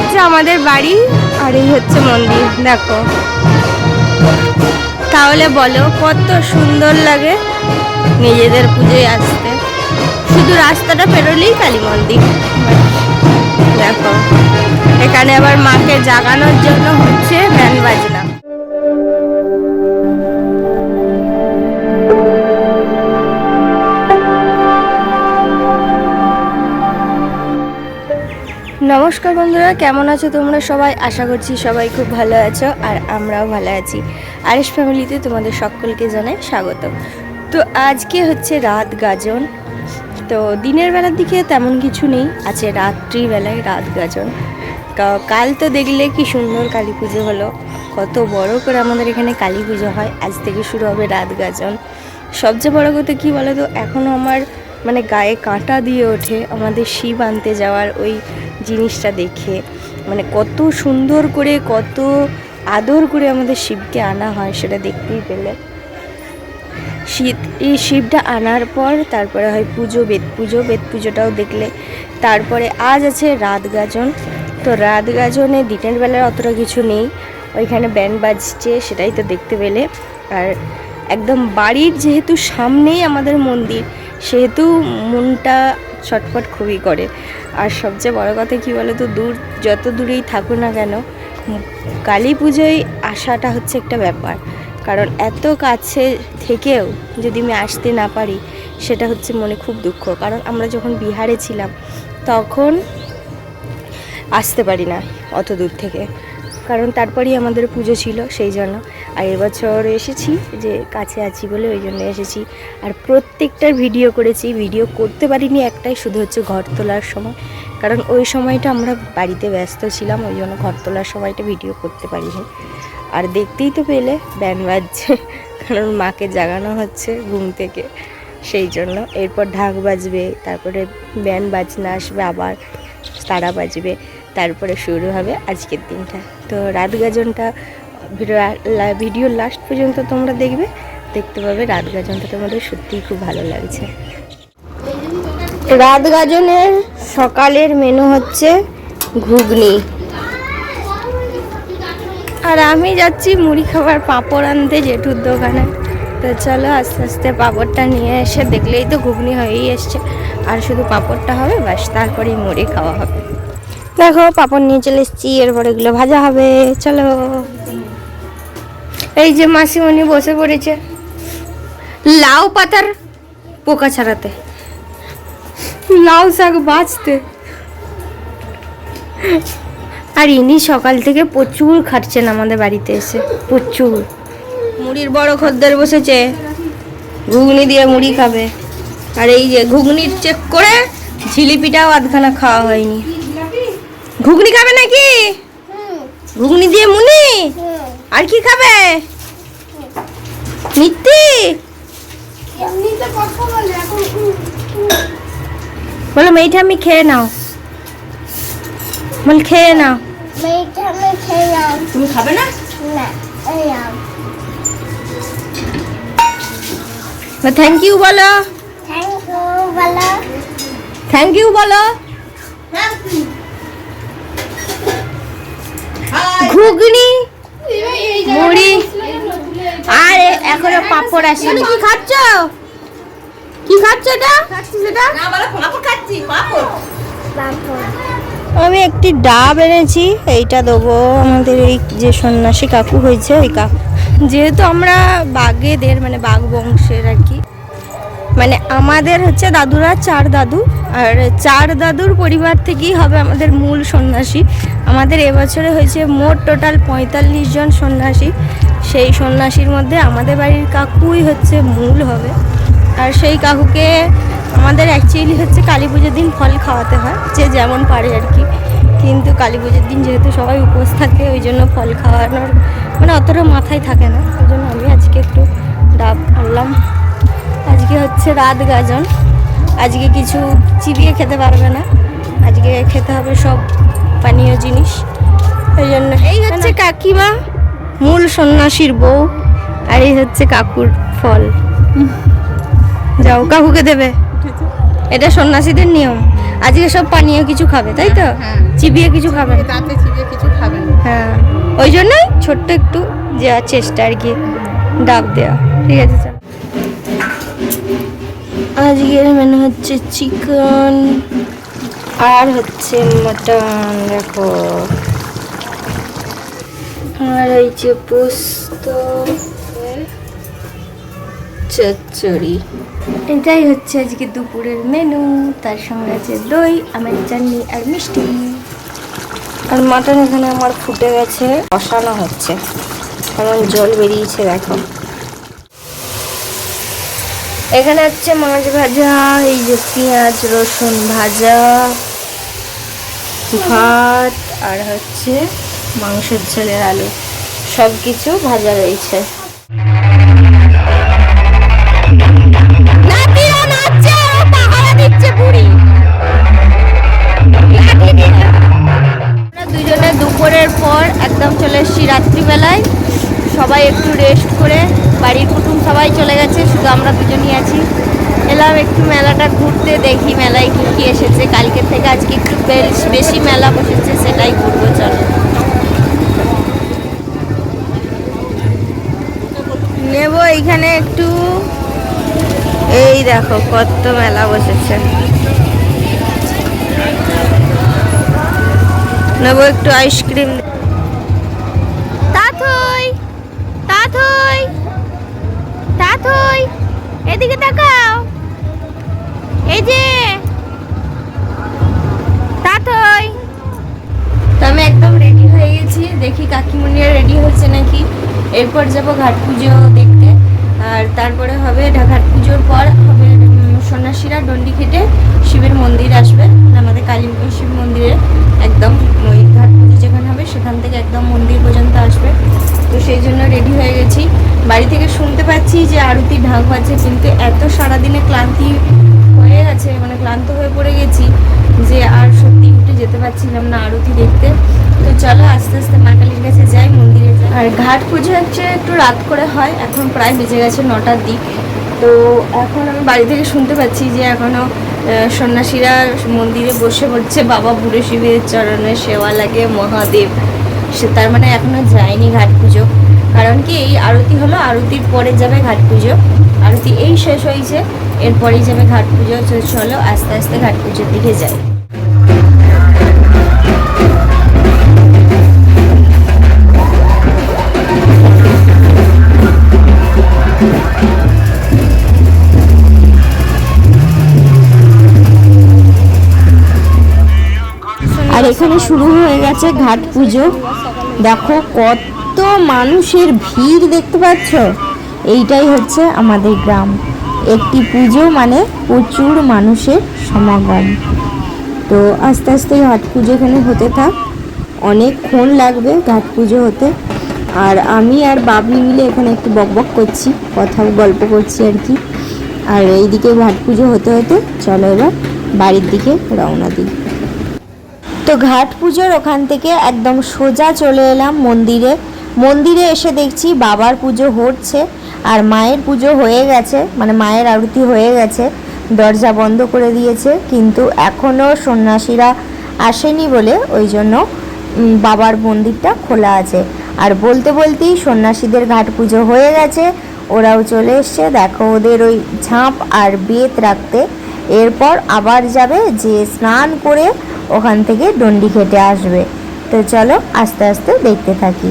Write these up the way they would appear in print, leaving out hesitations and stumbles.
হচ্ছে আমাদের বাড়ি আর এই হচ্ছে মন্দির, দেখো। তাহলে বলো কত সুন্দর লাগে নিজেদের পুজোয় আসতে। শুধু রাস্তাটা পেরোলেই কালী মন্দির। দেখো এখানে আবার মাকে জাগানোর জন্য হচ্ছে ব্যান্ড বাজনা। নমস্কার বন্ধুরা, কেমন আছো তোমরা সবাই? আশা করছি সবাই খুব ভালো আছো আর আমরাও ভালো আছি। আরএস ফ্যামিলিতে তোমাদের সকলকে জানাই স্বাগত। তো আজকে হচ্ছে রাত গাজন। তো দিনের বেলার দিকে তেমন কিছু নেই, আছে রাত্রিবেলায় রাত গাজন। কাল তো দেখলে কি সুন্দর কালী পুজো হলো, কত বড় করে আমাদের এখানে কালী পুজো হয়। আজ থেকে শুরু হবে রাত গাজন। সবচেয়ে বড় কথা কি বলো তো, এখনও আমার মানে গায়ে কাঁটা দিয়ে ওঠে আমাদের শিব আনতে যাওয়ার ওই জিনিসটা দেখে। মানে কত সুন্দর করে, কত আদর করে আমাদের শিবকে আনা হয় সেটা দেখতেই পেলে। এই শিবটা আনার পর তারপরে হয় পুজো, বেদ পুজোটাও দেখলে। তারপরে আজ আছে রাত গাজন। তো রাত গাজনে দিনের বেলার অতটা কিছু নেই, ওইখানে ব্যান্ড বাজছে সেটাই তো দেখতে পেলে। আর একদম বাড়ির যেহেতু সামনেই আমাদের মন্দির, সেহেতু মনটা ছটফট খুবই করে। আর সবচেয়ে বড় কথা কী বলো তো, যত দূরেই থাকো না কেন, কালী পুজোয় আসাটা হচ্ছে একটা ব্যাপার। কারণ এত কাছে থেকেও যদি আমি আসতে না পারি, সেটা হচ্ছে মনে খুব দুঃখ। কারণ আমরা যখন বিহারে ছিলাম তখন আসতে পারি না অত দূর থেকে, কারণ তারপরেই আমাদের পুজো ছিল সেই জন্য। আর এবছর এসেছি যে কাছে আছি বলে ওই জন্য এসেছি। আর প্রত্যেকটার ভিডিও করেছি, ভিডিও করতে পারিনি একটাই, শুধু হচ্ছে ঘর তোলার সময়। কারণ ওই সময়টা আমরা বাড়িতে ব্যস্ত ছিলাম, ওই জন্য ঘর তোলার সময়টা ভিডিও করতে পারিনি। আর দেখতেই তো পেলে ব্যান্ড বাজছে, কারণ মাকে জাগানো হচ্ছে ঘুম থেকে, সেই জন্য। এরপর ঢাক বাজবে, তারপরে ব্যান্ড বাজনা আসবে, আবার তারা বাজবে, তারপরে শুরু হবে আজকের দিনটা। তো রাত গাজনটা ভিডিওর লাস্ট পর্যন্ত তোমরা দেখতে পাবে। রাত গাজনটা তোমাদের সত্যিই খুব ভালো লাগছে। রাত গাজনের সকালের মেনু হচ্ছে ঘুগনি, আর আমি যাচ্ছি মুড়ি খাবার পাঁপড় আনতে জেঠুর দোকানে। তো চলো আস্তে আস্তে পাঁপড়টা নিয়ে এসে, দেখলেই তো ঘুগনি হয়েই এসছে, আর শুধু পাঁপড়টা হবে ব্যাস, তারপরেই মুড়ি খাওয়া হবে। দেখো পাঁপড় নিয়ে চলে এসেছি, এরপর এগুলো ভাজা হবে। চলো, এই যে মাসিমণি বসে পড়েছে লাউ পাতার পোকা ছাড়াতে, লাউ শাক বাঁচতে। আর ইনি সকাল থেকে প্রচুর খাটছেন আমাদের বাড়িতে এসে, প্রচুর। মুড়ির বড় খদ্দের বসেছে, ঘুগনি দিয়ে মুড়ি খাবে। আর এই যে ঘুগনির চেক করে জিলিপিটাও আধখানা খাওয়া হয়নি। ঘুগনি খাবে নাকি? ঘুগনি দিয়ে মুনি? আর কি খাবে? মিত্তি বলো মেয়েটা আমি খেয়ে নাও, বল খেয়ে নাও। তুমি খাবে না? থ্যাংক ইউ বলো, থ্যাংক ইউ বলো। ঘুগনি, মুড়ি, আর এখনো পাঁপড় আসেনি। কি খাচ্ছ? কি খাচ্ছ এটা? আমি একটি ডাব এনেছি, এইটা দেবো আমাদের এই যে সন্ন্যাসী কাকু হয়েছে ওই কাকু। যেহেতু আমরা বাঘেদের মানে বাঘ বংশের আর কি, মানে আমাদের হচ্ছে দাদুরা 4 দাদু, আর 4 দাদুর পরিবার থেকেই হবে আমাদের মূল সন্ন্যাসী। আমাদের এবছরে হয়েছে মোট টোটাল 45 জন সন্ন্যাসী। সেই সন্ন্যাসীর মধ্যে আমাদের বাড়ির কাকুই হচ্ছে মূল হবে। আর সেই কাকুকে আমাদের অ্যাকচুয়ালি হচ্ছে কালী পুজোর দিন ফল খাওয়াতে হয়, যে যেমন পারে আর কি। কিন্তু কালী পুজোর দিন যেহেতু সবাই উপোস থাকে, ওই জন্য ফল খাওয়ানোর মানে অতটা মাথায় থাকে না, ওই জন্য আমি আজকে একটু ডাব আনলাম। আজকে হচ্ছে রাত গাজন, আজকে কিছু চিবিয়ে খেতে পারবে না, আজকে খেতে হবে সব পানীয় জিনিস। ওই জন্য এই হচ্ছে কাকিমা, মূল সন্ন্যাসীর বউ, আর এই হচ্ছে কাকুর ফল। যাও কাকুকে দেবে, এটা সন্ন্যাসীদের নিয়ম। আজকে সব পানীয় কিছু খাবে তাই তো? হ্যাঁ। চিবিয়ে কিছু খাবে না? দাঁতে চিবিয়ে কিছু খাবে না। হ্যাঁ, ওই জন্যই ছোট্ট একটু যাওয়ার চেষ্টা আর কি, ডাব দেওয়া। ঠিক আছে চল। আজকের মেনু হচ্ছে চিকেন আর হচ্ছে মটন, দেখো, আর এই যে পোস্ত, চচ্চড়ি। এটাই হচ্ছে আজকে দুপুরের মেনু। তার সঙ্গে আছে দই, আমের চাটনি আর মিষ্টি। আর মাটন এখানে আমার ফুটে গেছে, কষানো হচ্ছে, কেমন জল বেরিয়েছে দেখো। এখানে হচ্ছে মাছ ভাজা, এই যে পেঁয়াজ রসুন ভাজা, ভাত, আর হচ্ছে মাংসের ঝোলের আলু, সব কিছু ভাজা রয়েছে। দুজনে দুপুরের পর একদম চলে এসেছি রাত্রিবেলায়। সবাই একটু রেস্ট করে, বাড়ির কুটুম সবাই চলে গেছে, শুধু আমরা দুজনই আছি। এলাম একটু মেলাটা ঘুরতে, দেখি মেলায় কি কি এসেছে। কালকের থেকে আজকে একটু বেশি মেলা বসেছে, সেটাই ঘুরবো চলো। নেব এইখানে একটু, এই দেখো কত মেলা বসেছে। নেব একটু আইসক্রিম। তাথই তাথই তাথই, এদিকে তাকাও, এই যে তাথই। তো আমি একদম রেডি হয়ে গেছি, দেখি কাকিমুনিরা রেডি হচ্ছে নাকি। এরপর যাব ঘাট পুজো দেখতে, আর তারপরে হবে ঘাট পুজোর পর হবে সন্ন্যাসীরা ডন্ডি খেটে শিবের মন্দির আসবে, আমাদের কালীপুর শিব মন্দিরে একদম ওই ঘাট পুজো যেখানে হবে সেখান থেকে একদম মন্দির পর্যন্ত আসবে। তো সেই জন্য রেডি হয়ে গেছি। বাড়ি থেকে শুনতে পাচ্ছি যে আরতি ঢাক বাজছে, কিন্তু এত সারাদিনে ক্লান্তি হয়ে গেছে, মানে ক্লান্ত হয়ে পড়ে গেছি যে আর সত্যি উঠে যেতে পারছিলাম না আরতি দেখতে। তো চলো আস্তে আস্তে মা কালীর কাছে যাই, মন্দিরে যাই। আর ঘাট পুজো হচ্ছে একটু রাত করে হয়, এখন প্রায় বেজে গেছে 9টার দিক। তো এখন আমি বাড়ি থেকে শুনতে পাচ্ছি যে এখনও সন্ন্যাসীরা মন্দিরে বসে পড়ছে, বাবা বুড়ো শিবের চরণে সেবা লাগে মহাদেব। সে তার মানে এখনও যায়নি ঘাট পুজো, কারণ কি এই আরতি হলো, আরতির পরে যাবে ঘাট পুজো। আরতি এই শেষ হয়েছে, এরপরেই যাবে ঘাট পুজো। চলো আস্তে আস্তে ঘাট পুজোর দিকে যাই। আর এখানে শুরু হয়ে গেছে ঘাট পুজো, দেখো কত মানুষের ভিড় দেখতে পাচ্ছ। এইটাই হচ্ছে আমাদের গ্রাম, একটি পুজো মানে প্রচুর মানুষের সমাগম। তো আস্তে আস্তে ঘাট পুজো এখানে হতে থাক, অনেকক্ষণ লাগবে ঘাট পুজো হতে। আর আমি আর বাবলি মিলে এখানে একটু বকবক করছি, কথা গল্প করছি আর কি। আর এইদিকে ঘাট পুজো হতে হতে চলো এবার বাড়ির দিকে রওনা দিই। তো ঘাট পুজোর ওখান থেকে একদম সোজা চলে এলাম মন্দিরে। মন্দিরে এসে দেখছি বাবার পুজো হচ্ছে আর মায়ের পুজো হয়ে গেছে, মানে মায়ের আরতি হয়ে গেছে। দরজা বন্ধ করে দিয়েছে, কিন্তু এখনও সন্ন্যাসীরা আসেনি বলে ওই জন্য বাবার মন্দিরটা খোলা আছে। আর বলতে বলতেই সন্ন্যাসীদের ঘাট পুজো হয়ে গেছে, ওরাও চলে এসছে। দেখো ওদের ওই ঝাঁপ আর বেত রাখতে। এরপর আবার যাবে যে স্নান করে ওখান থেকে ডন্ডি খেটে আসবে। তো চলো আস্তে আস্তে দেখতে থাকি।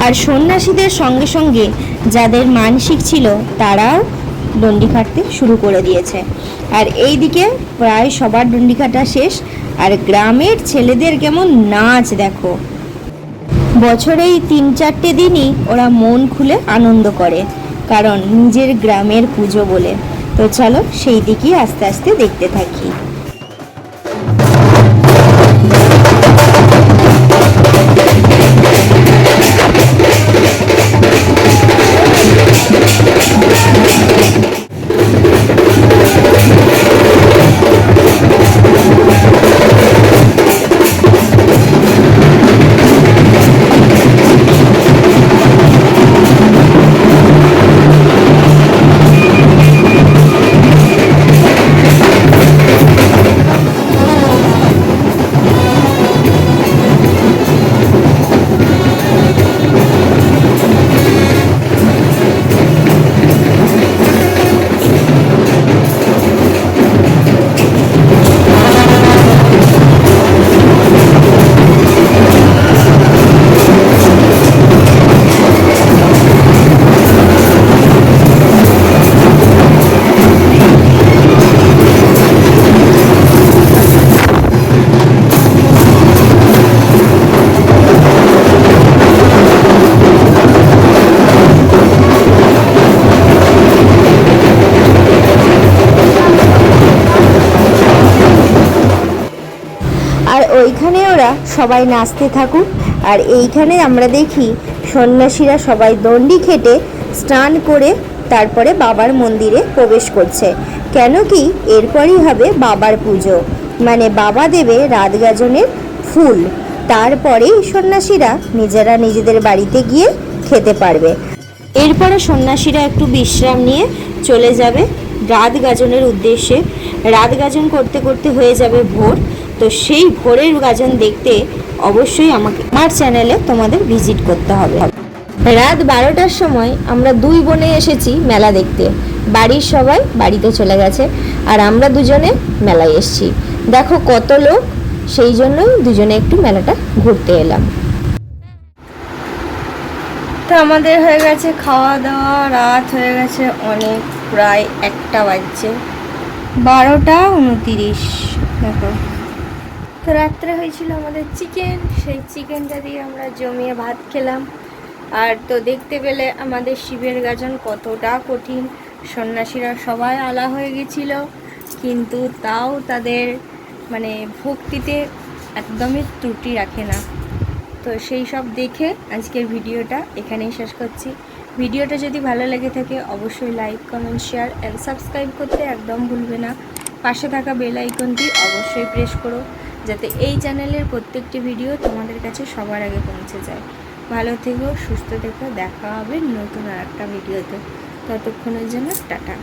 আর সন্ন্যাসীদের সঙ্গে সঙ্গে যাদের মানসিক ছিল তারাও ডন্ডি কাটতে শুরু করে দিয়েছে। আর এই দিকে প্রায় সবার ডন্ডি কাটা শেষ। আর গ্রামের ছেলেদের কেমন নাচ দেখো। বছরে এই 3-4টে দিনই ওরা মন খুলে আনন্দ করে, কারণ নিজের গ্রামের পুজো বলে। তো চলো সেই দিকেই আস্তে আস্তে দেখতে থাকি। আর ওইখানে ওরা সবাই নাচতে থাকুক। আর এইখানে আমরা দেখি সন্ন্যাসীরা সবাই দণ্ডি খেটে স্নান করে তারপরে বাবার মন্দিরে প্রবেশ করছে। কেন কি এরপরই হবে বাবার পুজো, মানে বাবা দেবে রাত গাজনের ফুল, তারপরেই সন্ন্যাসীরা নিজেরা নিজেদের বাড়িতে গিয়ে খেতে পারবে। এরপরে সন্ন্যাসীরা একটু বিশ্রাম নিয়ে চলে যাবে রাত গাজনের উদ্দেশ্যে। রাত গাজন করতে করতে হয়ে যাবে ভোর। তো সেই ভোরের গাজন দেখতে অবশ্যই আমার চ্যানেলে তোমাদের ভিজিট করতে হবে। রাত 12টার সময় আমরা দুই বোনে এসেছি মেলা দেখতে। বাড়ির সবাই বাড়িতে চলে গেছে আর আমরা দুজনে মেলায় এসেছি। দেখো কত লোক, সেই জন্যই দুজনে একটু মেলাটা ঘুরতে এলাম। তো আমাদের হয়ে গেছে খাওয়া দাওয়া, রাত হয়ে গেছে অনেক, প্রায় 1টা বাজছে, 12টা 29। দেখো, তো রাত্রে হয়েছিল আমাদের চিকেন, সেই চিকেনটা দিয়ে আমরা জমিয়ে ভাত খেলাম। আর তো দেখতে পেলে আমাদের শিবের গাজন কতটা কঠিন। সন্ন্যাসীরা সবাই আলা হয়ে গেছিল, কিন্তু তাও তাদের মানে ভক্তিতে একদমই ত্রুটি রাখে না। তো সেই সব দেখে আজকের ভিডিওটা এখানেই শেষ করছি। ভিডিওটা যদি ভালো লেগে থাকে অবশ্যই like, comment, share and subscribe করতে একদম ভুলবে না। পাশে থাকা বেল আইকনটি অবশ্যই প্রেস করো, যাতে এই চ্যানেলের প্রত্যেকটি ভিডিও তোমাদের কাছে সবার আগে পৌঁছে যায়। ভালো থেকো, সুস্থ থেকো, দেখা হবে নতুন আর একটা ভিডিওতে। ততক্ষণের জন্য টাটা।